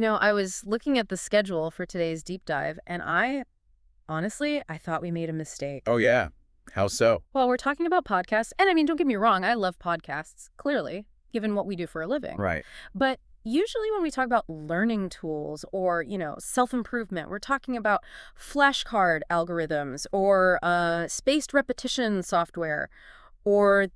I was looking at the schedule for today's deep dive, and honestly, I thought we made a mistake. Oh, yeah. How so? Well, we're talking about podcasts, and I mean, don't get me wrong, I love podcasts, clearly, given what we do for a living. Right. But usually when we talk about learning tools or, self-improvement, we're talking about flashcard algorithms or spaced repetition software or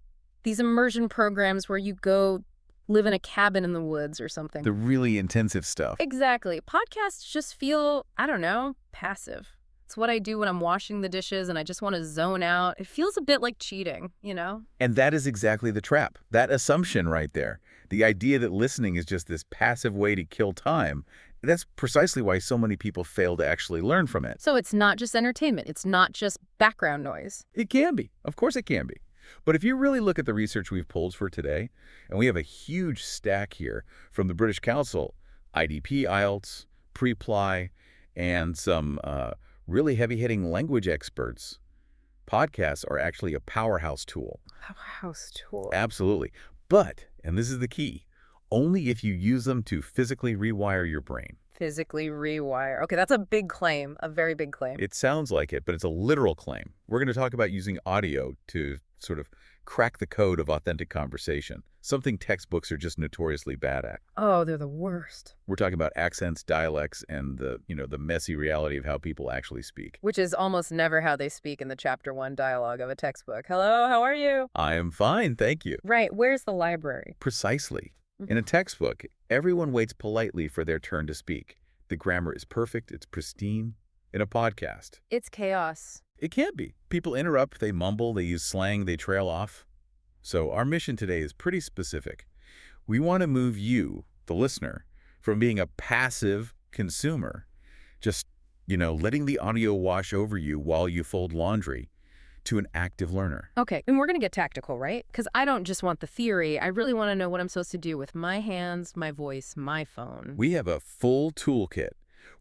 these immersion programs where you go live in a cabin in the woods or something. The really intensive stuff. Exactly. Podcasts just feel, I don't know, passive. It's what I do when I'm washing the dishes and I just want to zone out. It feels a bit like cheating. And that is exactly the trap. That assumption right there. The idea that listening is just this passive way to kill time. That's precisely why so many people fail to actually learn from it. So it's not just entertainment. It's not just background noise. It can be. Of course it can be. But if you really look at the research we've pulled for today, and we have a huge stack here from the British Council, IDP, IELTS, Preply, and some really heavy-hitting language experts, podcasts are actually a powerhouse tool. Powerhouse tool. Absolutely. But, and this is the key, only if you use them to physically rewire your brain. Physically rewire. Okay, that's a big claim, a very big claim. It sounds like it, but it's a literal claim. We're going to talk about using audio to sort of crack the code of authentic conversation, something textbooks are just notoriously bad at. Oh, they're the worst. We're talking about accents, dialects, and the messy reality of how people actually speak. Which is almost never how they speak in the chapter 1 dialogue of a textbook. Hello, how are you? I am fine, thank you. Right, where's the library? Precisely. In a textbook, everyone waits politely for their turn to speak. The grammar is perfect, it's pristine. In a podcast, It's chaos. it can't be. People interrupt, they mumble, they use slang, they trail off. So our mission today is pretty specific. We want to move you, the listener, from being a passive consumer, just, letting the audio wash over you while you fold laundry, to an active learner. Okay, and we're going to get tactical, right? Because I don't just want the theory. I really want to know what I'm supposed to do with my hands, my voice, my phone. We have a full toolkit.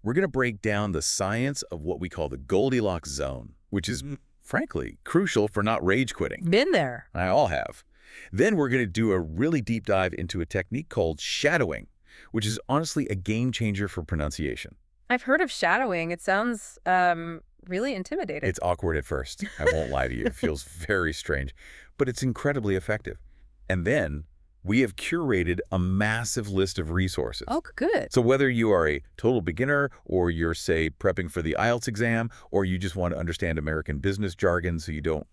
We're going to break down the science of what we call the Goldilocks zone, which is, frankly, crucial for not rage quitting. Been there. I all have. Then we're going to do a really deep dive into a technique called shadowing, which is honestly a game changer for pronunciation. I've heard of shadowing. It sounds really intimidating. It's awkward at first. I won't lie to you. It feels very strange, but it's incredibly effective. And then we have curated a massive list of resources. Oh, good. So whether you are a total beginner or you're, say, prepping for the IELTS exam, or you just want to understand American business jargon so you don't,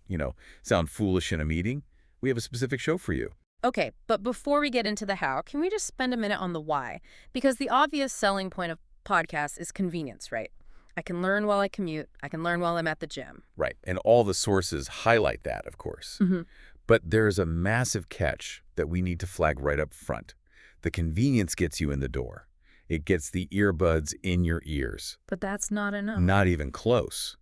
sound foolish in a meeting, we have a specific show for you. Okay, but before we get into the how, can we just spend a minute on the why? Because the obvious selling point of podcasts is convenience, right? I can learn while I commute. I can learn while I'm at the gym. Right, and all the sources highlight that, of course. But there's a massive catch that we need to flag right up front. The convenience gets you in the door. It gets the earbuds in your ears. But that's not enough. Not even close.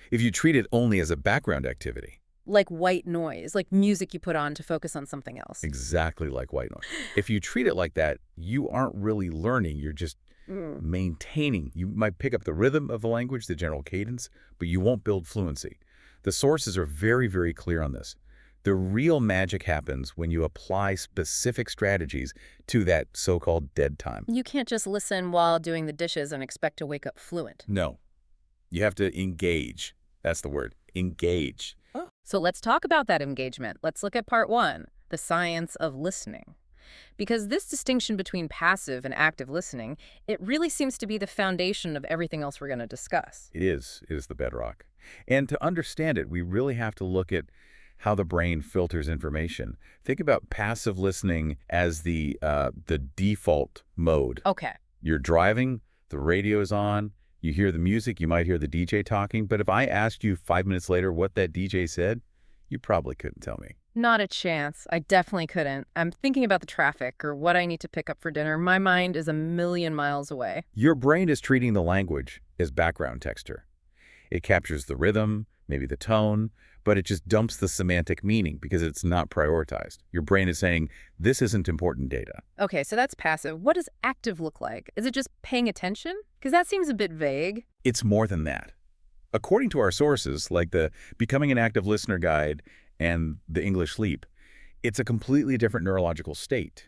If you treat it only as a background activity. Like white noise, like music you put on to focus on something else. Exactly like white noise. If you treat it like that, you aren't really learning. You're just maintaining. You might pick up the rhythm of the language, the general cadence, but you won't build fluency. The sources are very, very clear on this. The real magic happens when you apply specific strategies to that so-called dead time. You can't just listen while doing the dishes and expect to wake up fluent. No. You have to engage. That's the word. Engage. Oh. So let's talk about that engagement. Let's look at part 1, the science of listening. Because this distinction between passive and active listening, it really seems to be the foundation of everything else we're going to discuss. It is the bedrock. And to understand it, we really have to look at how the brain filters information. Think about passive listening as the default mode. Okay. You're driving, the radio is on, you hear the music, you might hear the DJ talking, but if I asked you 5 minutes later what that DJ said, you probably couldn't tell me. Not a chance. I definitely couldn't. I'm thinking about the traffic or what I need to pick up for dinner. My mind is a million miles away. Your brain is treating the language as background texture. It captures the rhythm, maybe the tone, but it just dumps the semantic meaning because it's not prioritized. Your brain is saying, this isn't important data. Okay, so that's passive. What does active look like? Is it just paying attention? Because that seems a bit vague. It's more than that. According to our sources, like the Becoming an Active Listener Guide and the English Leap, it's a completely different neurological state.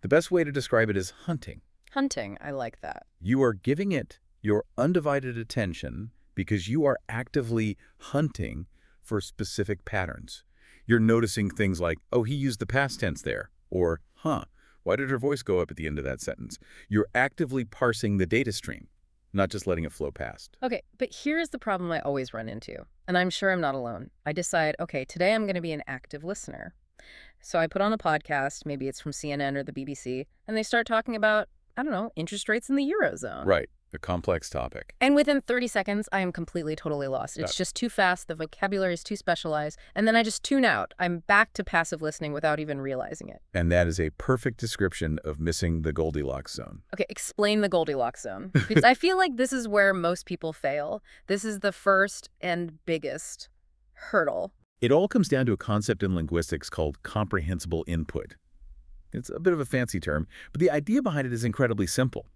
The best way to describe it is hunting. Hunting, I like that. You are giving it your undivided attention because you are actively hunting for specific patterns. You're noticing things like, oh, he used the past tense there, or, huh, why did her voice go up at the end of that sentence? You're actively parsing the data stream, not just letting it flow past. Okay, but here's the problem I always run into, and I'm sure I'm not alone. I decide, okay, today I'm going to be an active listener. So I put on a podcast, maybe it's from CNN or the BBC, and they start talking about, I don't know, interest rates in the Eurozone. Right, a complex topic. And within 30 seconds, I am completely, totally lost. It's just too fast, the vocabulary is too specialized, and then I just tune out. I'm back to passive listening without even realizing it. And that is a perfect description of missing the Goldilocks zone. Okay, explain the Goldilocks zone. Because I feel like this is where most people fail. This is the first and biggest hurdle. It all comes down to a concept in linguistics called comprehensible input. It's a bit of a fancy term, but the idea behind it is incredibly simple.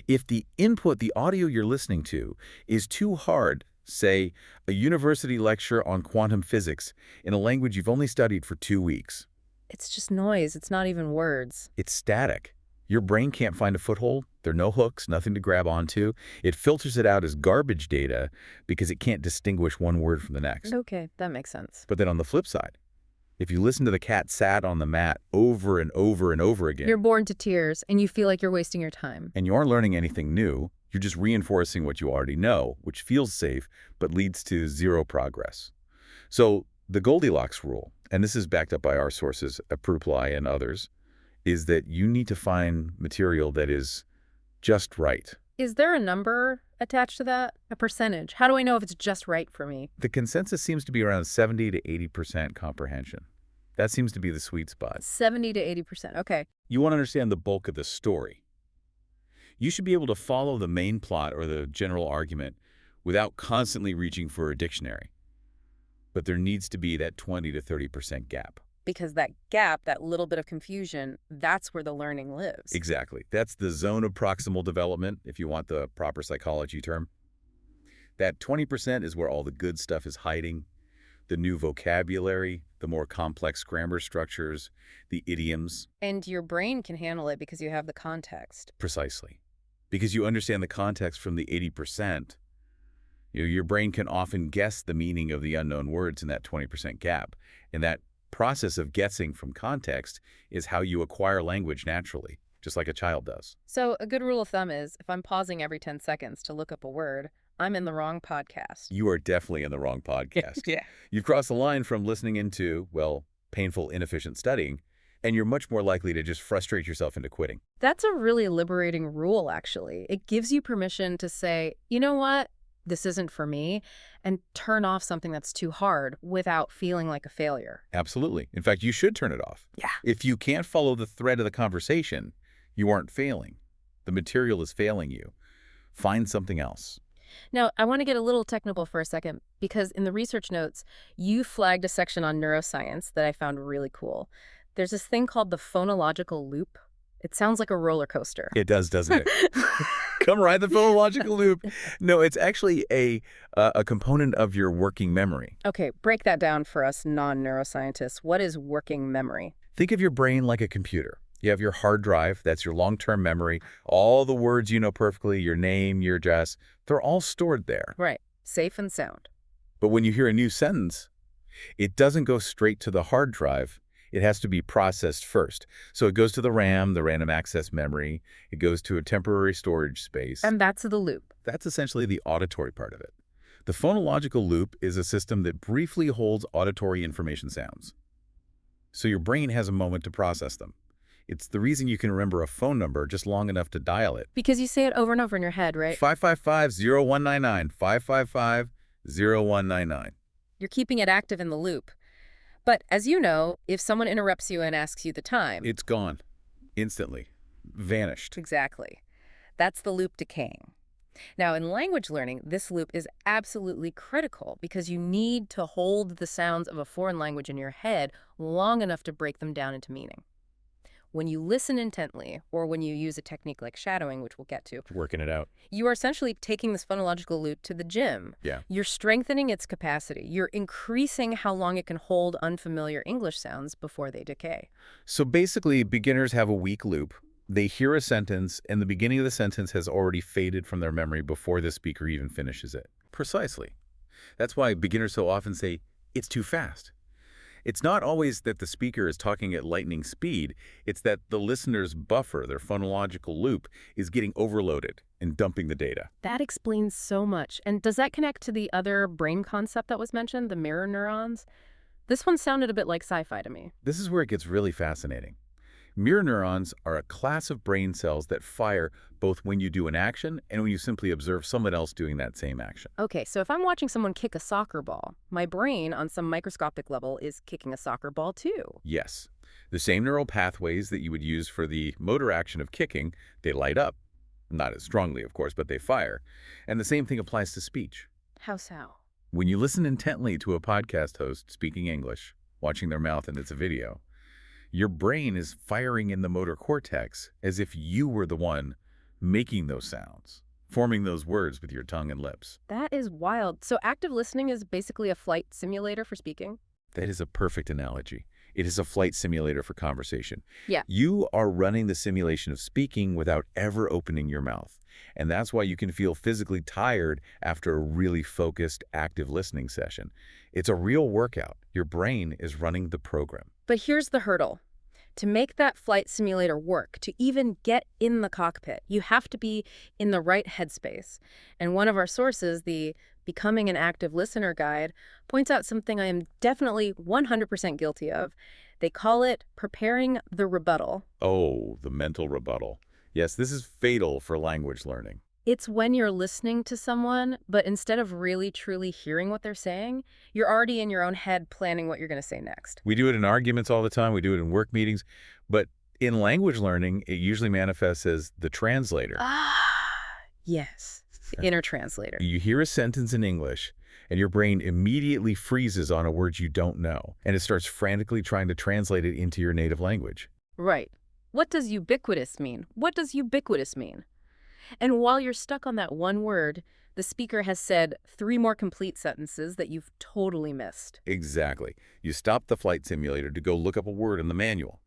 If the input, the audio you're listening to, is too hard, say, a university lecture on quantum physics in a language you've only studied for 2 weeks, It's just noise. It's not even words. it's static. Your brain can't find a foothold. There are no hooks, nothing to grab onto. It filters it out as garbage data because it can't distinguish one word from the next. Okay, that makes sense. But then on the flip side, if you listen to the cat sat on the mat over and over and over again, You're bored to tears, and you feel like you're wasting your time. and you aren't learning anything new, you're just reinforcing what you already know, which feels safe but leads to zero progress. So the Goldilocks rule, and this is backed up by our sources, Apply and others, is that you need to find material that is just right. Is there a number attached to that? A percentage? How do I know if it's just right for me? The consensus seems to be around 70 to 80% comprehension. That seems to be the sweet spot. 70 to 80%. Okay. You want to understand the bulk of the story. You should be able to follow the main plot or the general argument without constantly reaching for a dictionary. But there needs to be that 20 to 30% gap. Because that gap, that little bit of confusion, that's where the learning lives. Exactly. That's the zone of proximal development, if you want the proper psychology term. That 20% is where all the good stuff is hiding. The new vocabulary, the more complex grammar structures, the idioms. And your brain can handle it because you have the context. Precisely. Because you understand the context from the 80%, your brain can often guess the meaning of the unknown words in that 20% gap. And that process of guessing from context is how you acquire language naturally, just like a child does. So a good rule of thumb is if I'm pausing every 10 seconds to look up a word, I'm in the wrong podcast. You are definitely in the wrong podcast. Yeah. You've crossed the line from listening into, well, painful, inefficient studying, and you're much more likely to just frustrate yourself into quitting. That's a really liberating rule, actually. It gives you permission to say, you know what? This isn't for me, and turn off something that's too hard without feeling like a failure. Absolutely. In fact, you should turn it off. Yeah. If you can't follow the thread of the conversation, you aren't failing. The material is failing you. Find something else. Now, I want to get a little technical for a second, because in the research notes, you flagged a section on neuroscience that I found really cool. There's this thing called the phonological loop. It sounds like a roller coaster. It does, doesn't it? Come ride the phonological loop. No, it's actually a component of your working memory. Okay, break that down for us non-neuroscientists. What is working memory? Think of your brain like a computer. You have your hard drive, that's your long-term memory. All the words you know perfectly, your name, your address, they're all stored there. Right, safe and sound. But when you hear a new sentence, it doesn't go straight to the hard drive. It has to be processed first. So it goes to the RAM, the random access memory. It goes to a temporary storage space. And that's the loop. That's essentially the auditory part of it. The phonological loop is a system that briefly holds auditory information sounds. So your brain has a moment to process them. It's the reason you can remember a phone number just long enough to dial it. Because you say it over and over in your head, right? 555-0199, 555-0199. You're keeping it active in the loop. But as you know, if someone interrupts you and asks you the time... It's gone. Instantly. Vanished. Exactly. That's the loop decaying. Now, in language learning, this loop is absolutely critical because you need to hold the sounds of a foreign language in your head long enough to break them down into meaning. When you listen intently, or when you use a technique like shadowing, which we'll get to, Working it out. you are essentially taking this phonological loop to the gym. Yeah. You're strengthening its capacity. You're increasing how long it can hold unfamiliar English sounds before they decay. So basically, beginners have a weak loop. They hear a sentence, and the beginning of the sentence has already faded from their memory before the speaker even finishes it. Precisely. That's why beginners so often say, it's too fast. It's not always that the speaker is talking at lightning speed. It's that the listener's buffer, their phonological loop, is getting overloaded and dumping the data. That explains so much. And does that connect to the other brain concept that was mentioned, the mirror neurons? This one sounded a bit like sci-fi to me. This is where it gets really fascinating. Mirror neurons are a class of brain cells that fire both when you do an action and when you simply observe someone else doing that same action. Okay, so if I'm watching someone kick a soccer ball, my brain, on some microscopic level, is kicking a soccer ball too. Yes, the same neural pathways that you would use for the motor action of kicking, they light up. Not as strongly, of course, but they fire. And the same thing applies to speech. How so? When you listen intently to a podcast host speaking English, watching their mouth and it's a video, your brain is firing in the motor cortex as if you were the one making those sounds, forming those words with your tongue and lips. That is wild. So active listening is basically a flight simulator for speaking? That is a perfect analogy. It is a flight simulator for conversation. Yeah. You are running the simulation of speaking without ever opening your mouth. And that's why you can feel physically tired after a really focused, active listening session. It's a real workout. Your brain is running the program. But here's the hurdle. To make that flight simulator work, to even get in the cockpit, you have to be in the right headspace. And one of our sources, the Becoming an Active Listener Guide, points out something I am definitely 100% guilty of. They call it preparing the rebuttal. Oh, the mental rebuttal. Yes, this is fatal for language learning. It's when you're listening to someone, but instead of really truly hearing what they're saying, you're already in your own head planning what you're going to say next. We do it in arguments all the time. We do it in work meetings. But in language learning, it usually manifests as the translator. Yes, the inner translator. You hear a sentence in English, and your brain immediately freezes on a word you don't know, and it starts frantically trying to translate it into your native language. Right. What does ubiquitous mean? What does ubiquitous mean? And while you're stuck on that one word, the speaker has said 3 more complete sentences that you've totally missed. Exactly. You stop the flight simulator to go look up a word in the manual.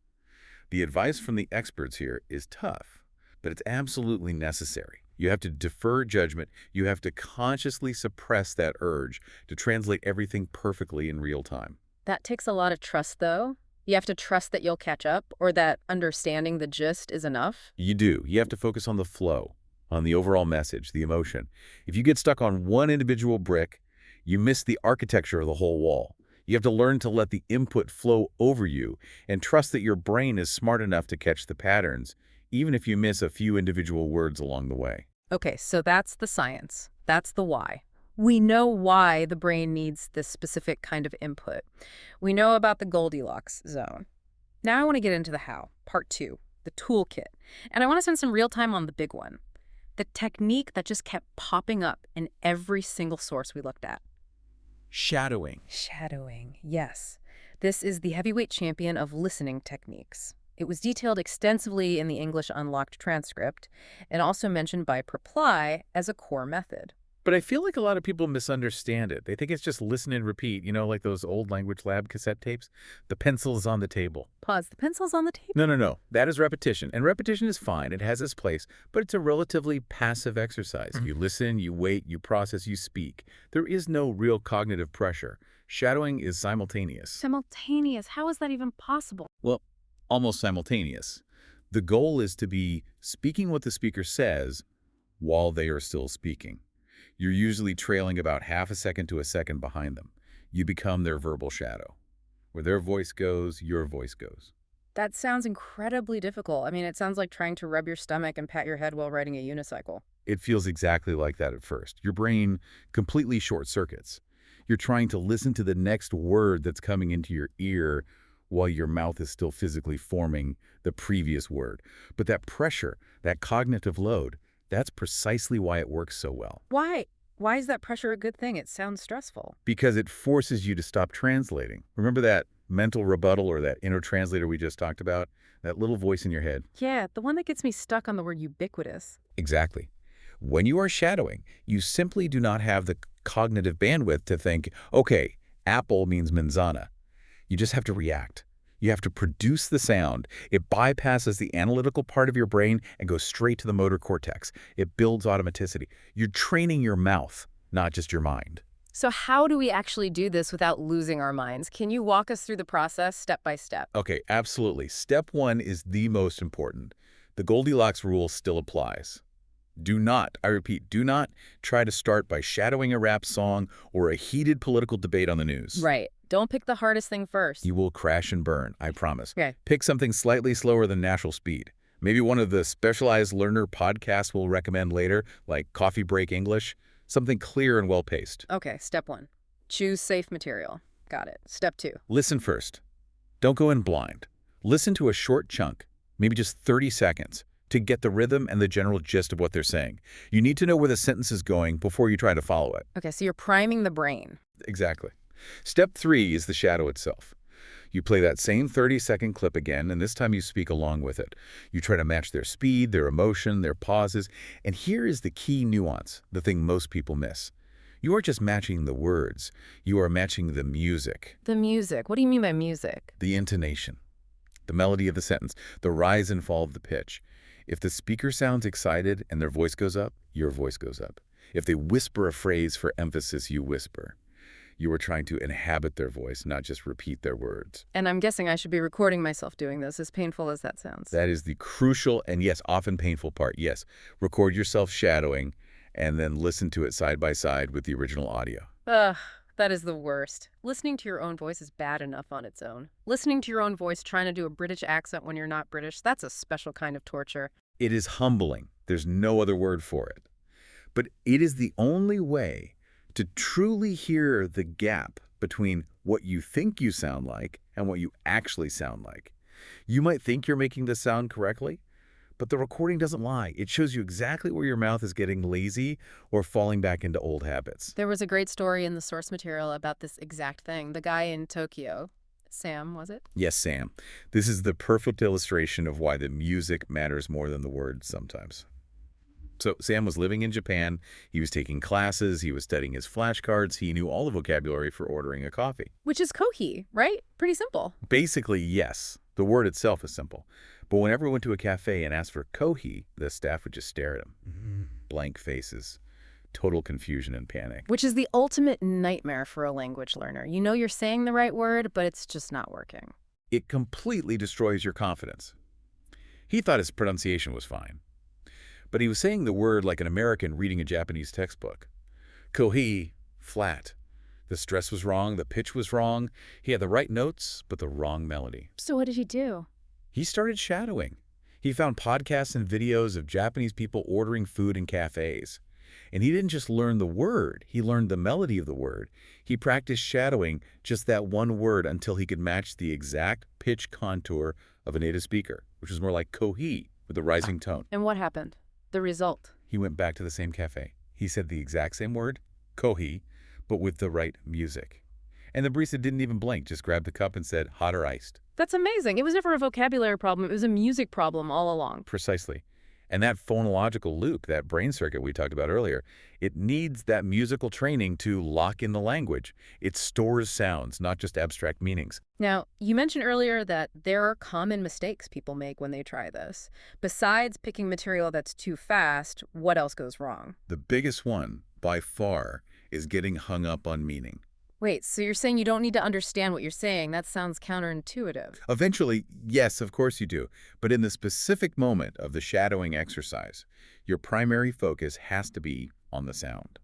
The advice from the experts here is tough, but it's absolutely necessary. You have to defer judgment. You have to consciously suppress that urge to translate everything perfectly in real time. That takes a lot of trust, though. You have to trust that you'll catch up, or that understanding the gist is enough. You do. You have to focus on the flow, on the overall message, the emotion. If you get stuck on one individual brick, you miss the architecture of the whole wall. You have to learn to let the input flow over you and trust that your brain is smart enough to catch the patterns, even if you miss a few individual words along the way. Okay, so that's the science. That's the why. We know why the brain needs this specific kind of input. We know about the Goldilocks zone. Now I want to get into the how, part 2, the toolkit. And I want to spend some real time on the big one, the technique that just kept popping up in every single source we looked at. Shadowing. Shadowing, yes. This is the heavyweight champion of listening techniques. It was detailed extensively in the English Unlocked transcript and also mentioned by Reply as a core method. But I feel like a lot of people misunderstand it. They think it's just listen and repeat, like those old language lab cassette tapes. The pencil is on the table. Pause. The pencil's on the table? No. That is repetition. And repetition is fine. It has its place. But it's a relatively passive exercise. You listen, you wait, you process, you speak. There is no real cognitive pressure. Shadowing is simultaneous. Simultaneous? How is that even possible? Well, almost simultaneous. The goal is to be speaking what the speaker says while they are still speaking. You're usually trailing about half a second to a second behind them. You become their verbal shadow. Where their voice goes, your voice goes. That sounds incredibly difficult. I mean, it sounds like trying to rub your stomach and pat your head while riding a unicycle. It feels exactly like that at first. Your brain completely short circuits. You're trying to listen to the next word that's coming into your ear while your mouth is still physically forming the previous word. But that pressure, that cognitive load, that's precisely why it works so well. Why? Why is that pressure a good thing? It sounds stressful. Because it forces you to stop translating. Remember that mental rebuttal or that inner translator we just talked about? That little voice in your head? Yeah, the one that gets me stuck on the word ubiquitous. Exactly. When you are shadowing, you simply do not have the cognitive bandwidth to think, okay, apple means manzana. You just have to react. You have to produce the sound. It bypasses the analytical part of your brain and goes straight to the motor cortex. It builds automaticity. You're training your mouth, not just your mind. So how do we actually do this without losing our minds? Can you walk us through the process step by step? Okay, absolutely. Step one is the most important. The Goldilocks rule still applies. Do not, I repeat, do not try to start by shadowing a rap song or a heated political debate on the news. Right. Don't pick the hardest thing first. You will crash and burn, I promise. Okay. Pick something slightly slower than natural speed. Maybe one of the specialized learner podcasts we'll recommend later, like Coffee Break English, something clear and well-paced. Okay, step 1. Choose safe material. Got it. Step 2. Listen first. Don't go in blind. Listen to a short chunk, maybe just 30 seconds, to get the rhythm and the general gist of what they're saying. You need to know where the sentence is going before you try to follow it. Okay, so you're priming the brain. Exactly. Step 3 is the shadow itself. You play that same 30-second clip again, and this time you speak along with it. You try to match their speed, their emotion, their pauses. And here is the key nuance, the thing most people miss. You aren't just matching the words. You are matching the music. The music. What do you mean by music? The intonation. The melody of the sentence. The rise and fall of the pitch. If the speaker sounds excited and their voice goes up, your voice goes up. If they whisper a phrase for emphasis, you whisper. You are trying to inhabit their voice, not just repeat their words. And I'm guessing I should be recording myself doing this, as painful as that sounds. That is the crucial and, yes, often painful part. Yes, record yourself shadowing and then listen to it side by side with the original audio. Ugh, that is the worst. Listening to your own voice is bad enough on its own. Listening to your own voice trying to do a British accent when you're not British, that's a special kind of torture. It is humbling. There's no other word for it. But it is the only way to truly hear the gap between what you think you sound like and what you actually sound like. You might think you're making the sound correctly, but the recording doesn't lie. It shows you exactly where your mouth is getting lazy or falling back into old habits. There was a great story in the source material about this exact thing. The guy in Tokyo, Sam, was it? Yes, Sam. This is the perfect illustration of why the music matters more than the words sometimes. So Sam was living in Japan. He was taking classes. He was studying his flashcards. He knew all the vocabulary for ordering a coffee. Which is kohi, right? Pretty simple. Basically, yes. The word itself is simple. But whenever he went to a cafe and asked for kohi, the staff would just stare at him. Blank faces. Total confusion and panic. Which is the ultimate nightmare for a language learner. You know you're saying the right word, but it's just not working. It completely destroys your confidence. He thought his pronunciation was fine. But he was saying the word like an American reading a Japanese textbook. Kohi, flat. The stress was wrong, the pitch was wrong. He had the right notes, but the wrong melody. So what did he do? He started shadowing. He found podcasts and videos of Japanese people ordering food in cafes. And he didn't just learn the word, he learned the melody of the word. He practiced shadowing just that one word until he could match the exact pitch contour of a native speaker, which was more like kohi with a rising tone. And what happened? The result? He went back to the same cafe. He said the exact same word, kohi, but with the right music. And the barista didn't even blink, just grabbed the cup and said, hot or iced. That's amazing. It was never a vocabulary problem. It was a music problem all along. Precisely. And that phonological loop, that brain circuit we talked about earlier, it needs that musical training to lock in the language. It stores sounds, not just abstract meanings. Now, you mentioned earlier that there are common mistakes people make when they try this. Besides picking material that's too fast, what else goes wrong? The biggest one, by far, is getting hung up on meaning. Wait, so you're saying you don't need to understand what you're saying? That sounds counterintuitive. Eventually, yes, of course you do. But in the specific moment of the shadowing exercise, your primary focus has to be on the sound.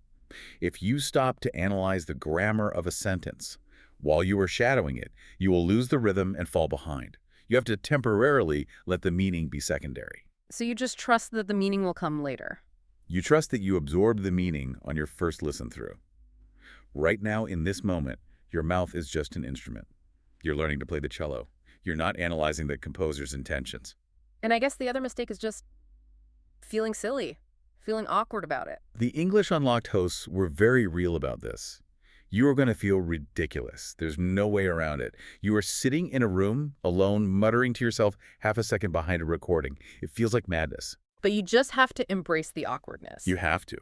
If you stop to analyze the grammar of a sentence while you are shadowing it, you will lose the rhythm and fall behind. You have to temporarily let the meaning be secondary. So you just trust that the meaning will come later? You trust that you absorb the meaning on your first listen through. Right now, in this moment, your mouth is just an instrument. You're learning to play the cello. You're not analyzing the composer's intentions. And I guess the other mistake is just feeling silly, feeling awkward about it. The English Unlocked hosts were very real about this. You are going to feel ridiculous. There's no way around it. You are sitting in a room, alone, muttering to yourself half a second behind a recording. It feels like madness. But you just have to embrace the awkwardness. You have to.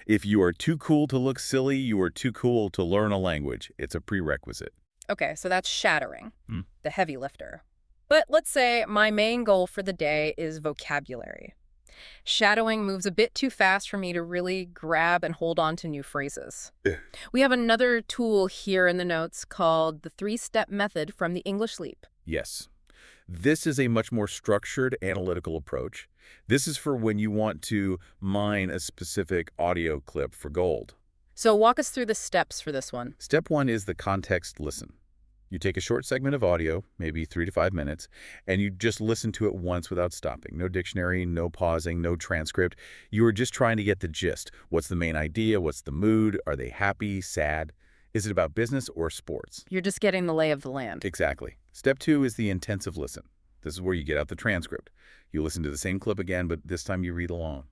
If you are too cool to look silly, you are too cool to learn a language. It's a prerequisite. Okay, so that's shadowing, Hmm. the heavy lifter. But let's say my main goal for the day is vocabulary. Shadowing moves a bit too fast for me to really grab and hold on to new phrases. Yeah. We have another tool here in the notes called the three-step method from the English Leap. Yes. This is a much more structured, analytical approach. This is for when you want to mine a specific audio clip for gold. So walk us through the steps for this one. Step one is the context listen. You take a short segment of audio, maybe 3 to 5 minutes, and you just listen to it once without stopping. No dictionary, no pausing, no transcript. You are just trying to get the gist. What's the main idea? What's the mood? Are they happy, sad? Is it about business or sports? You're just getting the lay of the land. Exactly. Step two is the intensive listen. This is where you get out the transcript. You listen to the same clip again, but this time you read along.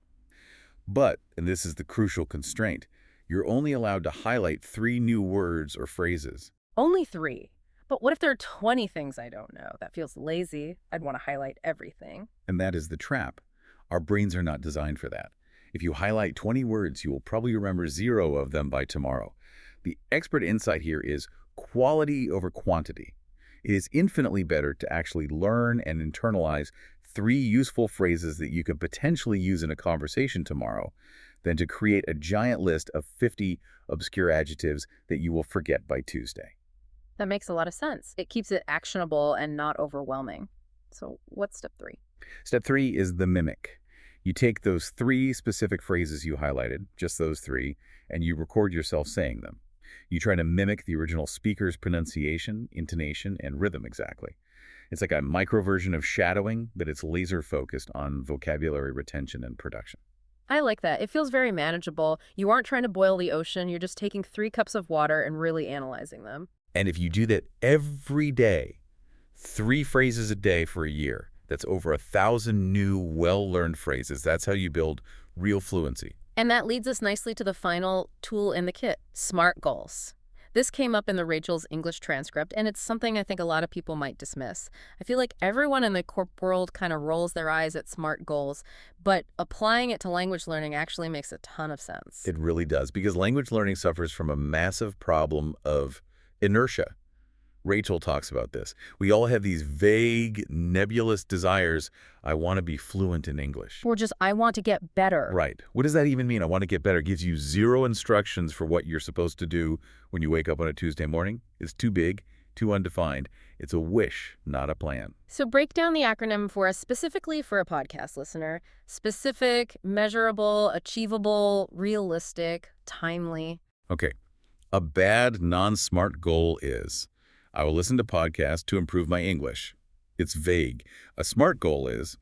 But, and this is the crucial constraint, you're only allowed to highlight 3 new words or phrases. Only 3. But what if there are 20 things I don't know? That feels lazy. I'd want to highlight everything. And that is the trap. Our brains are not designed for that. If you highlight 20 words, you will probably remember 0 of them by tomorrow. The expert insight here is quality over quantity. It is infinitely better to actually learn and internalize 3 useful phrases that you could potentially use in a conversation tomorrow than to create a giant list of 50 obscure adjectives that you will forget by Tuesday. That makes a lot of sense. It keeps it actionable and not overwhelming. So what's step 3? Step 3 is the mimic. You take those 3 specific phrases you highlighted, just those 3, and you record yourself saying them. You try to mimic the original speaker's pronunciation, intonation, and rhythm exactly. It's like a micro version of shadowing, but it's laser focused on vocabulary retention and production. I like that. It feels very manageable. You aren't trying to boil the ocean. You're just taking 3 cups of water and really analyzing them. And if you do that every day, 3 phrases a day for a year, that's over 1,000 new, well-learned phrases. That's how you build real fluency. And that leads us nicely to the final tool in the kit, SMART goals. This came up in the Rachel's English transcript, and it's something I think a lot of people might dismiss. I feel like everyone in the corp world kind of rolls their eyes at SMART goals, but applying it to language learning actually makes a ton of sense. It really does, because language learning suffers from a massive problem of inertia. Rachel talks about this. We all have these vague, nebulous desires. I want to be fluent in English. Or just, I want to get better. Right. What does that even mean? I want to get better. It gives you 0 instructions for what you're supposed to do when you wake up on a Tuesday morning. It's too big, too undefined. It's a wish, not a plan. So break down the acronym for us specifically for a podcast listener. Specific, measurable, achievable, realistic, timely. Okay. A bad, non-SMART goal is, I will listen to podcasts to improve my English. It's vague. A SMART goal is,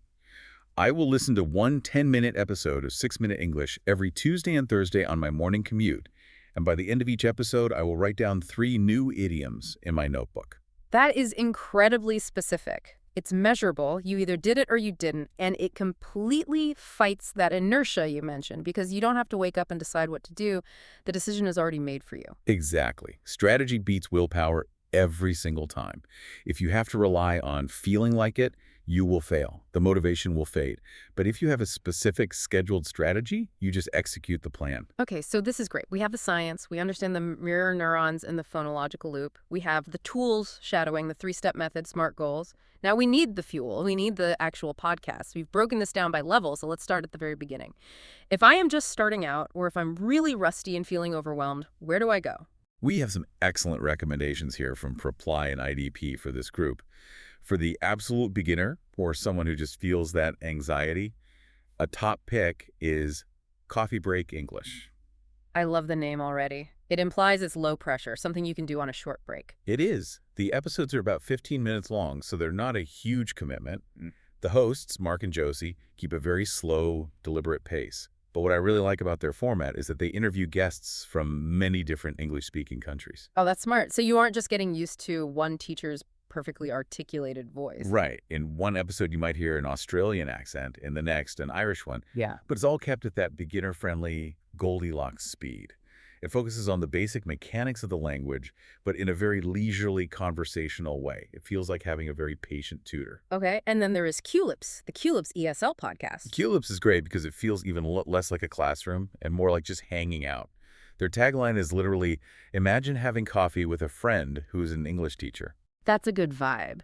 I will listen to one 10-minute episode of 6-Minute English every Tuesday and Thursday on my morning commute. And by the end of each episode, I will write down 3 new idioms in my notebook. That is incredibly specific. It's measurable. You either did it or you didn't. And it completely fights that inertia you mentioned because you don't have to wake up and decide what to do. The decision is already made for you. Exactly. Strategy beats willpower every single time. If you have to rely on feeling like it, you will fail. The motivation will fade. But if you have a specific scheduled strategy, you just execute the plan. Okay, so this is great. We have the science. We understand the mirror neurons and the phonological loop. We have the tools shadowing the 3-step method, SMART goals. Now we need the fuel. We need the actual podcast. We've broken this down by level, so let's start at the very beginning. If I am just starting out, or if I'm really rusty and feeling overwhelmed, where do I go? We have some excellent recommendations here from Proply and IDP for this group. For the absolute beginner, or someone who just feels that anxiety, a top pick is Coffee Break English. I love the name already. It implies it's low pressure, something you can do on a short break. It is. The episodes are about 15 minutes long, so they're not a huge commitment. The hosts, Mark and Josie, keep a very slow, deliberate pace. But what I really like about their format is that they interview guests from many different English-speaking countries. Oh, that's smart. So you aren't just getting used to one teacher's perfectly articulated voice. Right. In one episode, you might hear an Australian accent, in the next, an Irish one. Yeah. But it's all kept at that beginner-friendly Goldilocks speed. It focuses on the basic mechanics of the language, but in a very leisurely, conversational way. It feels like having a very patient tutor. Okay, and then there is Culips, the Culips ESL podcast. Culips is great because it feels even less like a classroom and more like just hanging out. Their tagline is literally, imagine having coffee with a friend who's an English teacher. That's a good vibe.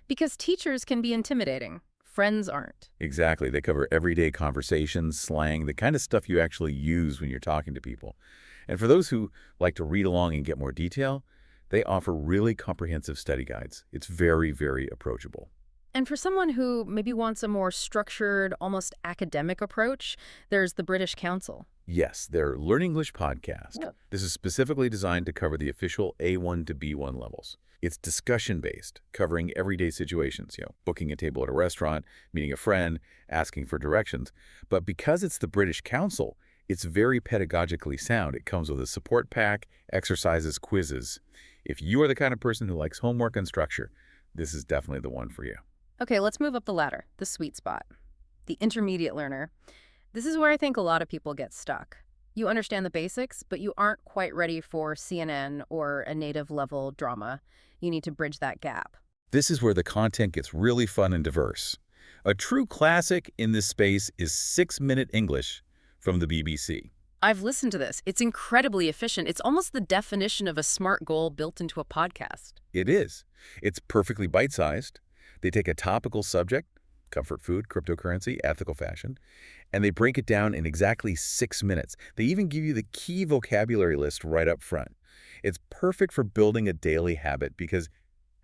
Because teachers can be intimidating. Friends aren't. Exactly. They cover everyday conversations, slang, the kind of stuff you actually use when you're talking to people. And for those who like to read along and get more detail, they offer really comprehensive study guides. It's very, very approachable. And for someone who maybe wants a more structured, almost academic approach, there's the British Council. Yes, their Learn English podcast. Yeah. This is specifically designed to cover the official A1 to B1 levels. It's discussion-based, covering everyday situations, booking a table at a restaurant, meeting a friend, asking for directions. But because it's the British Council, it's very pedagogically sound. It comes with a support pack, exercises, quizzes. If you are the kind of person who likes homework and structure, this is definitely the one for you. Okay, let's move up the ladder, the sweet spot. The intermediate learner. This is where I think a lot of people get stuck. You understand the basics, but you aren't quite ready for CNN or a native level drama. You need to bridge that gap. This is where the content gets really fun and diverse. A true classic in this space is 6-Minute English from the BBC. I've listened to this. It's incredibly efficient. It's almost the definition of a SMART goal built into a podcast. It is. It's perfectly bite-sized. They take a topical subject, comfort food, cryptocurrency, ethical fashion, and they break it down in exactly 6 minutes. They even give you the key vocabulary list right up front. It's perfect for building a daily habit because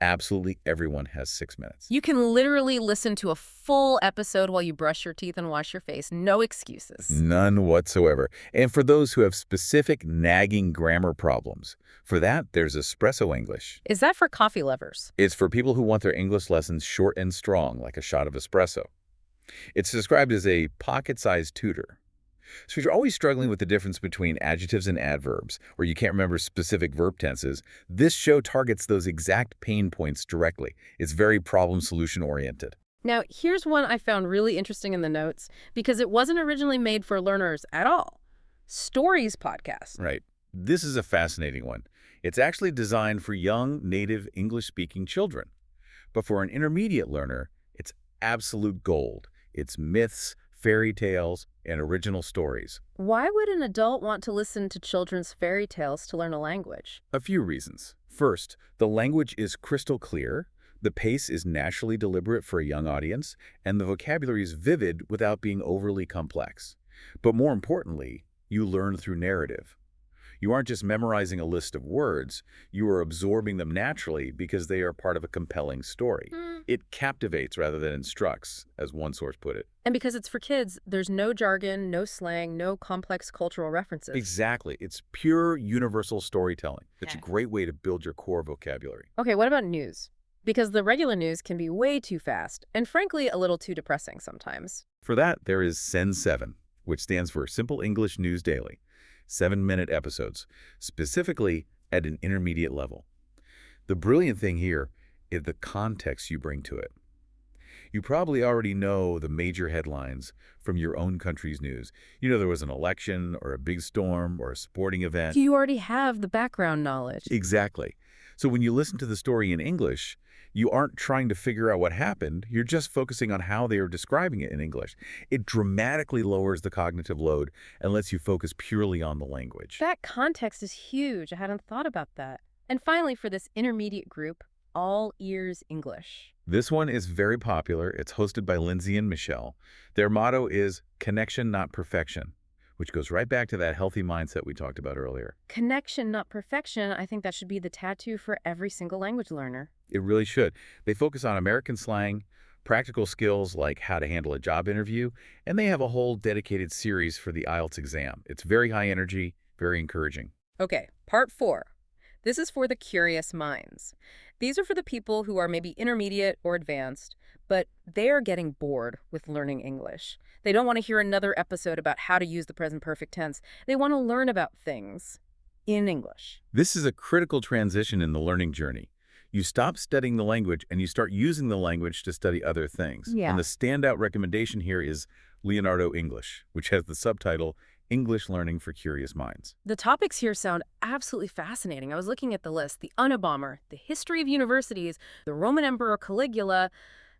absolutely everyone has 6 minutes. You can literally listen to a full episode while you brush your teeth and wash your face. No excuses. None whatsoever. And for those who have specific nagging grammar problems, for that, there's Espresso English. Is that for coffee lovers? It's for people who want their English lessons short and strong, like a shot of espresso. It's described as a pocket-sized tutor. So if you're always struggling with the difference between adjectives and adverbs, or you can't remember specific verb tenses, this show targets those exact pain points directly. It's very problem-solution oriented. Now, here's one I found really interesting in the notes because it wasn't originally made for learners at all. Stories podcast. Right. This is a fascinating one. It's actually designed for young, native English-speaking children. But for an intermediate learner, it's absolute gold. It's myths, fairy tales, and original stories. Why would an adult want to listen to children's fairy tales to learn a language? A few reasons. First, the language is crystal clear, the pace is naturally deliberate for a young audience, and the vocabulary is vivid without being overly complex. But more importantly, you learn through narrative. You aren't just memorizing a list of words, you are absorbing them naturally because they are part of a compelling story. It captivates rather than instructs, as one source put it. And because it's for kids, there's no jargon, no slang, no complex cultural references. Exactly. It's pure universal storytelling. It's a great way to build your core vocabulary. Okay, what about news? Because the regular news can be way too fast, and frankly, a little too depressing sometimes. For that, there is SEN7, which stands for Simple English News Daily. 7-minute episodes, specifically at an intermediate level. The brilliant thing here is the context you bring to it. You probably already know the major headlines from your own country's news. You know there was an election or a big storm or a sporting event. You already have the background knowledge. Exactly. So when you listen to the story in English, you aren't trying to figure out what happened. You're just focusing on how they are describing it in English. It dramatically lowers the cognitive load and lets you focus purely on the language. That context is huge. I hadn't thought about that. And finally, for this intermediate group, All Ears English. This one is very popular. It's hosted by Lindsay and Michelle. Their motto is connection, not perfection, which goes right back to that healthy mindset we talked about earlier. Connection, not perfection. I think that should be the tattoo for every single language learner. It really should. They focus on American slang, practical skills like how to handle a job interview, and they have a whole dedicated series for the IELTS exam. It's very high energy, very encouraging. Okay, part 4. This is for the curious minds. These are for the people who are maybe intermediate or advanced, but they are getting bored with learning English. They don't want to hear another episode about how to use the present perfect tense. They want to learn about things in English. This is a critical transition in the learning journey. You stop studying the language and you start using the language to study other things. Yeah. And the standout recommendation here is Leonardo English, which has the subtitle English Learning for Curious Minds. The topics here sound absolutely fascinating. I was looking at the list. The Unabomber, the history of universities, the Roman Emperor Caligula.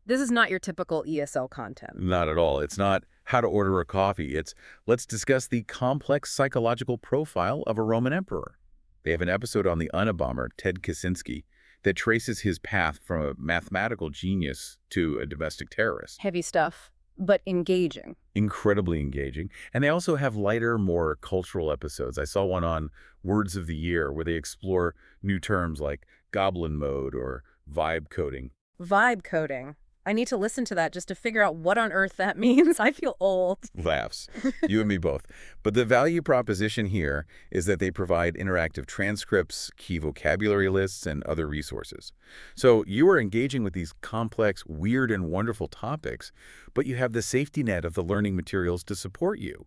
This is not your typical ESL content. Not at all. It's not how to order a coffee. It's let's discuss the complex psychological profile of a Roman emperor. They have an episode on the Unabomber, Ted Kaczynski, that traces his path from a mathematical genius to a domestic terrorist. Heavy stuff, but engaging. Incredibly engaging. And they also have lighter, more cultural episodes. I saw one on Words of the Year where they explore new terms like goblin mode or vibe coding. Vibe coding. I need to listen to that just to figure out what on earth that means. I feel old. Laughs. You and me both. But the value proposition here is that they provide interactive transcripts, key vocabulary lists, and other resources. So you are engaging with these complex, weird, and wonderful topics, but you have the safety net of the learning materials to support you.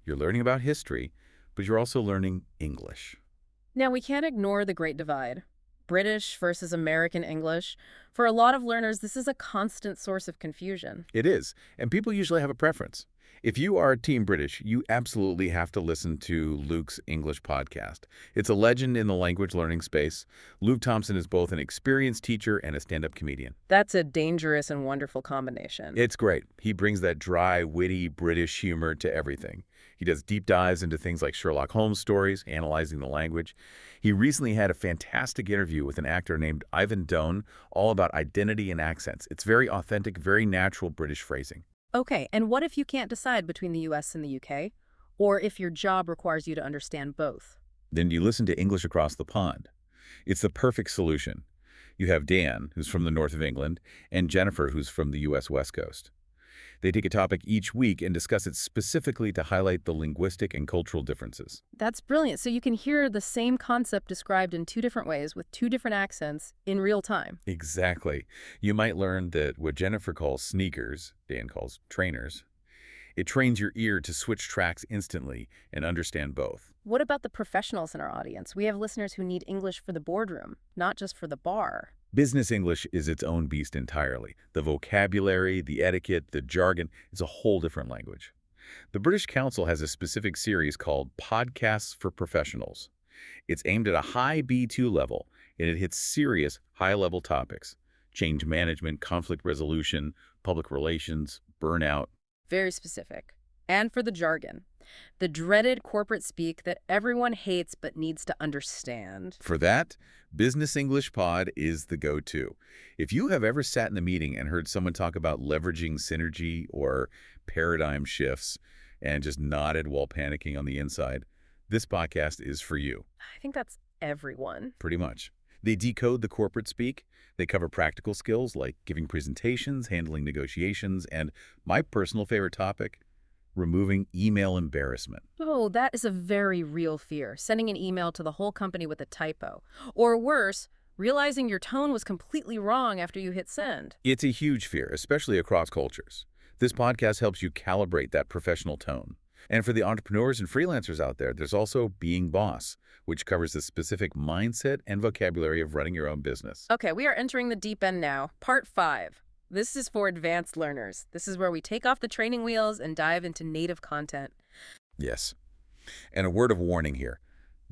You're learning about history, but you're also learning English. Now, we can't ignore the Great Divide. British versus American English. For a lot of learners, this is a constant source of confusion. It is, and people usually have a preference. If you are Team British, you absolutely have to listen to Luke's English podcast. It's a legend in the language learning space. Luke Thompson is both an experienced teacher and a stand-up comedian. That's a dangerous and wonderful combination. It's great. He brings that dry, witty British humor to everything. He does deep dives into things like Sherlock Holmes stories, analyzing the language. He recently had a fantastic interview with an actor named Ivan Doan, all about identity and accents. It's very authentic, very natural British phrasing. Okay, and what if you can't decide between the US and the UK? Or if your job requires you to understand both? Then you listen to English Across the Pond. It's the perfect solution. You have Dan, who's from the north of England, and Jennifer, who's from the U.S. West Coast. They take a topic each week and discuss it specifically to highlight the linguistic and cultural differences. That's brilliant. So you can hear the same concept described in two different ways with two different accents in real time. Exactly. You might learn that what Jennifer calls sneakers, Dan calls trainers. It trains your ear to switch tracks instantly and understand both. What about the professionals in our audience? We have listeners who need English for the boardroom, not just for the bar. Business English is its own beast entirely. The vocabulary, the etiquette, the jargon is a whole different language. The British Council has a specific series called Podcasts for Professionals. It's aimed at a high B2 level, and it hits serious, high-level topics: change management, conflict resolution, public relations, burnout. Very specific. And for the jargon. The dreaded corporate speak that everyone hates but needs to understand. For that, Business English Pod is the go-to. If you have ever sat in a meeting and heard someone talk about leveraging synergy or paradigm shifts and just nodded while panicking on the inside, this podcast is for you. I think that's everyone. Pretty much. They decode the corporate speak. They cover practical skills like giving presentations, handling negotiations, and my personal favorite topic, removing email embarrassment. Oh, that is a very real fear. Sending an email to the whole company with a typo. Or worse, realizing your tone was completely wrong after you hit send. It's a huge fear, especially across cultures. This podcast helps you calibrate that professional tone. And for the entrepreneurs and freelancers out there, there's also Being Boss, which covers the specific mindset and vocabulary of running your own business. Okay, we are entering the deep end now. Part 5. This is for advanced learners. This is where we take off the training wheels and dive into native content. Yes. And a word of warning here.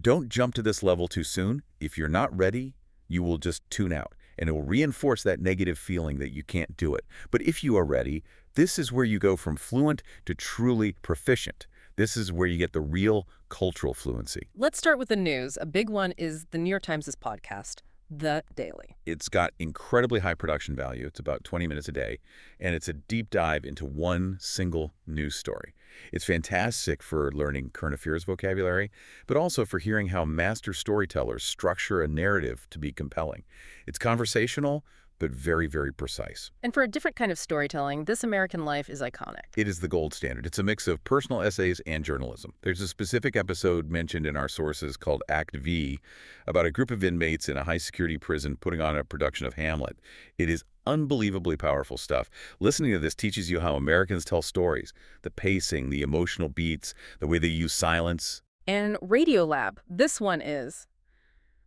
Don't jump to this level too soon. If you're not ready, you will just tune out, and it will reinforce that negative feeling that you can't do it. But if you are ready, this is where you go from fluent to truly proficient. This is where you get the real cultural fluency. Let's start with the news. A big one is the New York Times' podcast, The Daily. It's got incredibly high production value. It's about 20 minutes a day, and it's a deep dive into one single news story. It's fantastic for learning current affairs vocabulary, but also for hearing how master storytellers structure a narrative to be compelling. It's conversational, but very, very precise. And for a different kind of storytelling, This American Life is iconic. It is the gold standard. It's a mix of personal essays and journalism. There's a specific episode mentioned in our sources called Act V about a group of inmates in a high-security prison putting on a production of Hamlet. It is unbelievably powerful stuff. Listening to this teaches you how Americans tell stories, the pacing, the emotional beats, the way they use silence. And Radiolab, this one is...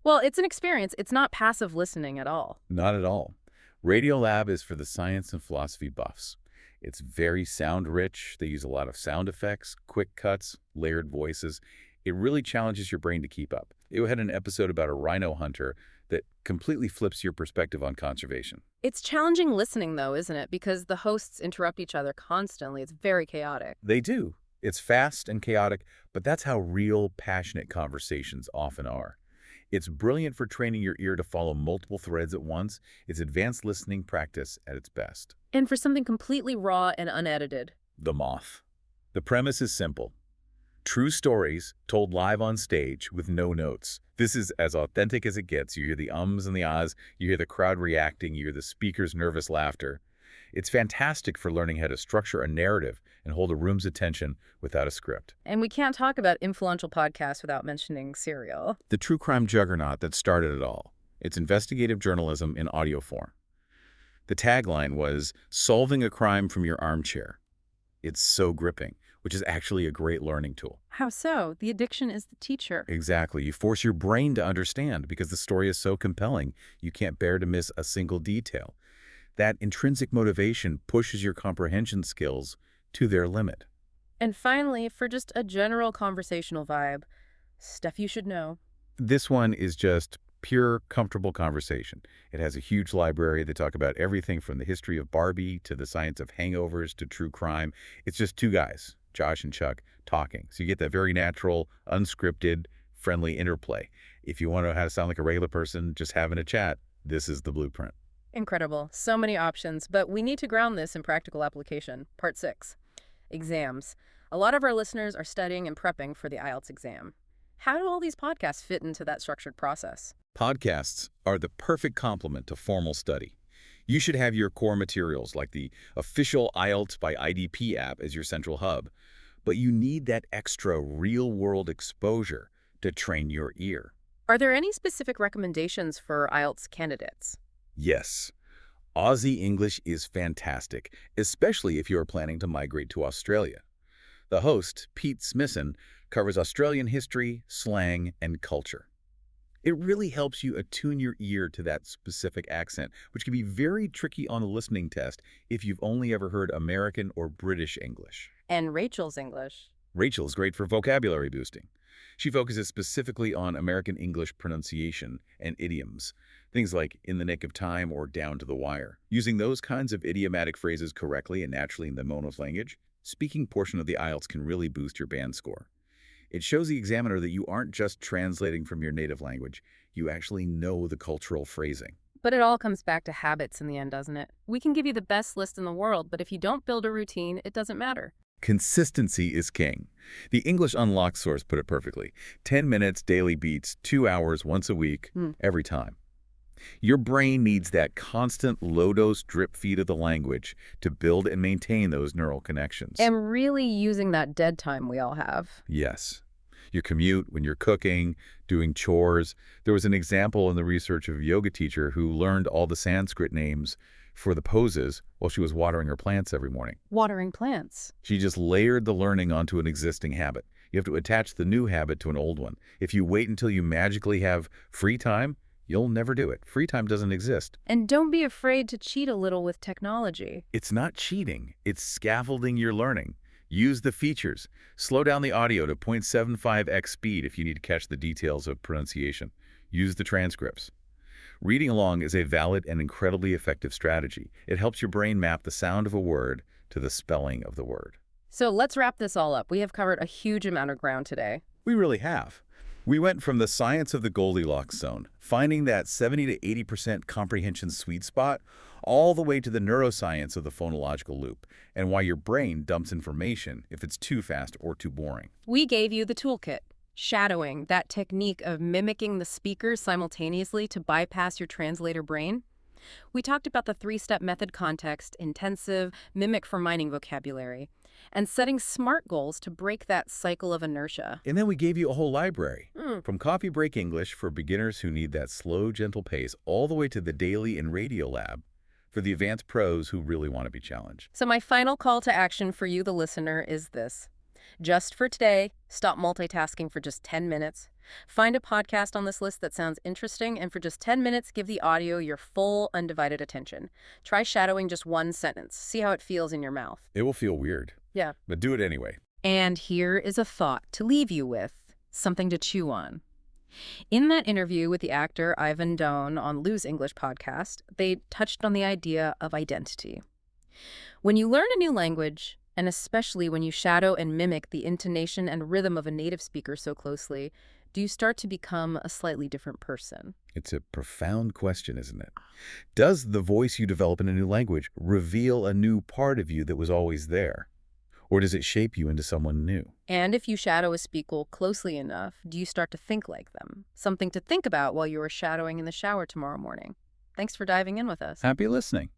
well, it's an experience. It's not passive listening at all. Not at all. Radiolab is for the science and philosophy buffs. It's very sound-rich. They use a lot of sound effects, quick cuts, layered voices. It really challenges your brain to keep up. It had an episode about a rhino hunter that completely flips your perspective on conservation. It's challenging listening, though, isn't it? Because the hosts interrupt each other constantly. It's very chaotic. They do. It's fast and chaotic, but that's how real, passionate conversations often are. It's brilliant for training your ear to follow multiple threads at once. It's advanced listening practice at its best. And for something completely raw and unedited. The Moth. The premise is simple. True stories told live on stage with no notes. This is as authentic as it gets. You hear the ums and the ahs, you hear the crowd reacting, you hear the speaker's nervous laughter. It's fantastic for learning how to structure a narrative and hold a room's attention without a script. And we can't talk about influential podcasts without mentioning Serial. The true crime juggernaut that started it all. It's investigative journalism in audio form. The tagline was, "Solving a crime from your armchair." It's so gripping, which is actually a great learning tool. How so? The addiction is the teacher. Exactly. You force your brain to understand because the story is so compelling, you can't bear to miss a single detail. That intrinsic motivation pushes your comprehension skills to their limit. And finally, for just a general conversational vibe, stuff you should know. This one is just pure, comfortable conversation. It has a huge library that talk about everything from the history of Barbie to the science of hangovers to true crime. It's just two guys, Josh and Chuck, talking. So you get that very natural, unscripted, friendly interplay. If you want to know how to sound like a regular person just having a chat, this is the blueprint. Incredible. So many options, but we need to ground this in practical application. Part 6. Exams. A lot of our listeners are studying and prepping for the IELTS exam. How do all these podcasts fit into that structured process? Podcasts are the perfect complement to formal study. You should have your core materials like the official IELTS by IDP app as your central hub, but you need that extra real-world exposure to train your ear. Are there any specific recommendations for IELTS candidates? Yes, Aussie English is fantastic, especially if you are planning to migrate to Australia. The host, Pete Smithson, covers Australian history, slang, and culture. It really helps you attune your ear to that specific accent, which can be very tricky on the listening test if you've only ever heard American or British English. And Rachel's English. Rachel is great for vocabulary boosting. She focuses specifically on American English pronunciation and idioms, things like in the nick of time or down to the wire. Using those kinds of idiomatic phrases correctly and naturally in the mono's language, speaking portion of the IELTS can really boost your band score. It shows the examiner that you aren't just translating from your native language, you actually know the cultural phrasing. But it all comes back to habits in the end, doesn't it? We can give you the best list in the world, but if you don't build a routine, it doesn't matter. Consistency is king. The English Unlocked source put it perfectly. 10 minutes daily beats 2 hours once a week, every time. Your brain needs that constant low-dose drip feed of the language to build and maintain those neural connections. And really using that dead time we all have. Yes. Your commute, when you're cooking, doing chores. There was an example in the research of a yoga teacher who learned all the Sanskrit names for the poses while she was watering her plants every morning. Watering plants. She just layered the learning onto an existing habit. You have to attach the new habit to an old one. If you wait until you magically have free time, you'll never do it. Free time doesn't exist. And don't be afraid to cheat a little with technology. It's not cheating. It's scaffolding your learning. Use the features. Slow down the audio to 0.75x speed if you need to catch the details of pronunciation. Use the transcripts. Reading along is a valid and incredibly effective strategy. It helps your brain map the sound of a word to the spelling of the word. So let's wrap this all up. We have covered a huge amount of ground today. We really have. We went from the science of the Goldilocks zone, finding that 70 to 80% comprehension sweet spot, all the way to the neuroscience of the phonological loop, and why your brain dumps information if it's too fast or too boring. We gave you the toolkit. Shadowing, that technique of mimicking the speaker simultaneously to bypass your translator brain. We talked about the 3-step method: context, intensive, mimic for mining vocabulary, and setting SMART goals to break that cycle of inertia. And then we gave you a whole library, from Coffee Break English for beginners who need that slow, gentle pace, all the way to the Daily and Radio Lab for the advanced pros who really want to be challenged. So my final call to action for you, the listener, is this. Just for today, stop multitasking for just 10 minutes. Find a podcast on this list that sounds interesting, and for just 10 minutes, give the audio your full, undivided attention. Try shadowing just one sentence. See how it feels in your mouth. It will feel weird. Yeah. But do it anyway. And here is a thought to leave you with, something to chew on. In that interview with the actor Ivan Doan on Lou's English podcast, they touched on the idea of identity. When you learn a new language, and especially when you shadow and mimic the intonation and rhythm of a native speaker so closely, do you start to become a slightly different person? It's a profound question, isn't it? Does the voice you develop in a new language reveal a new part of you that was always there? Or does it shape you into someone new? And if you shadow a speaker closely enough, do you start to think like them? Something to think about while you are shadowing in the shower tomorrow morning. Thanks for diving in with us. Happy listening.